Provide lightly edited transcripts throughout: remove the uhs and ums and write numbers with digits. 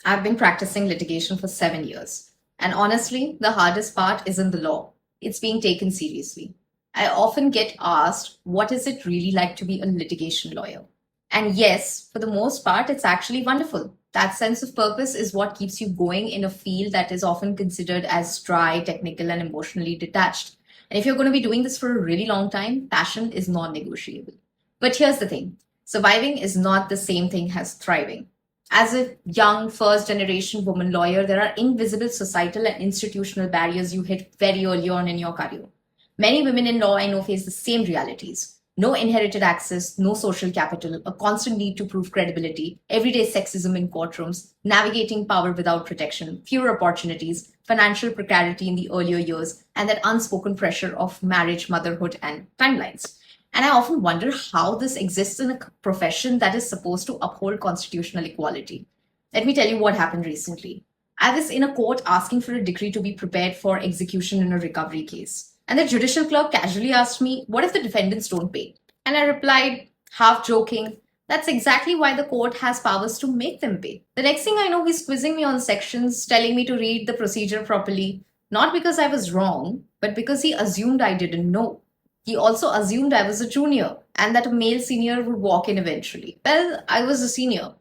I've been practicing litigation for 7 years. And honestly, the hardest part isn't the law, it's being taken seriously. I often get asked, what is it really like to be a litigation lawyer? And yes, for the most part, it's actually wonderful. That sense of purpose is what keeps you going in a field that is often considered as dry, technical, and emotionally detached. And if you're going to be doing this for a really long time, passion is non negotiable. But here's the thing, surviving is not the same thing as thriving. As a young first generation woman lawyer, there are invisible societal and institutional barriers you hit very early on in your career. Many women in law I know face the same realities. No inherited access, no social capital, a constant need to prove credibility, everyday sexism in courtrooms, navigating power without protection, fewer opportunities, financial precarity in the earlier years, and that unspoken pressure of marriage, motherhood, and timelines. And I often wonder how this exists in a profession that is supposed to uphold constitutional equality. Let me tell you what happened recently. I was in a court asking for a decree to be prepared for execution in a recovery case. And the judicial clerk casually asked me, what if the defendants don't pay? And I replied, half joking, that's exactly why the court has powers to make them pay. The next thing I know, he's quizzing me on sections, telling me to read the procedure properly, not because I was wrong, but because he assumed I didn't know. He also assumed I was a junior and that a male senior would walk in eventually. Well, I was a senior.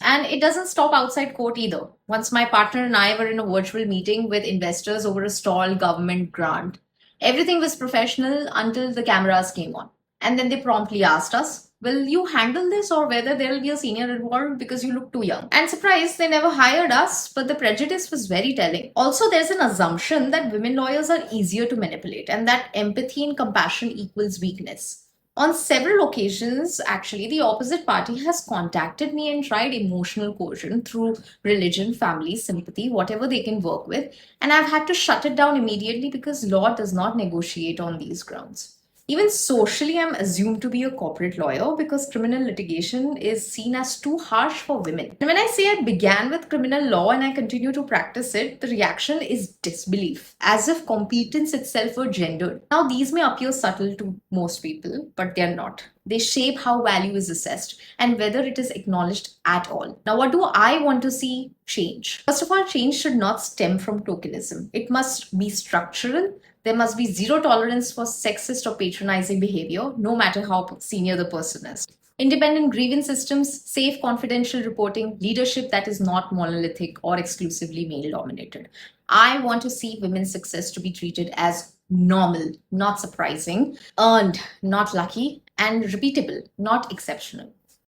And it doesn't stop outside court either. Once my partner and I were in a virtual meeting with investors over a stalled government grant. Everything was professional until the cameras came on. And then they promptly asked us, will you handle this or whether there will be a senior involved because you look too young? And surprise, they never hired us, but the prejudice was very telling. Also, there's an assumption that women lawyers are easier to manipulate and that empathy and compassion equals weakness. On several occasions, actually, the opposite party has contacted me and tried emotional coercion through religion, family, sympathy, whatever they can work with. And I've had to shut it down immediately because law does not negotiate on these grounds. Even socially, I'm assumed to be a corporate lawyer because criminal litigation is seen as too harsh for women. And when I say I began with criminal law and I continue to practice it, the reaction is disbelief, as if competence itself were gendered. Now, these may appear subtle to most people, but they're not. They shape how value is assessed and whether it is acknowledged at all. Now, what do I want to see change? First of all, change should not stem from tokenism. It must be structural. There must be zero tolerance for sexist or patronizing behavior, no matter how senior the person is. Independent grievance systems, safe confidential reporting, leadership that is not monolithic or exclusively male dominated. I want to see women's success to be treated as normal, not surprising, earned, not lucky, and repeatable, not exceptional.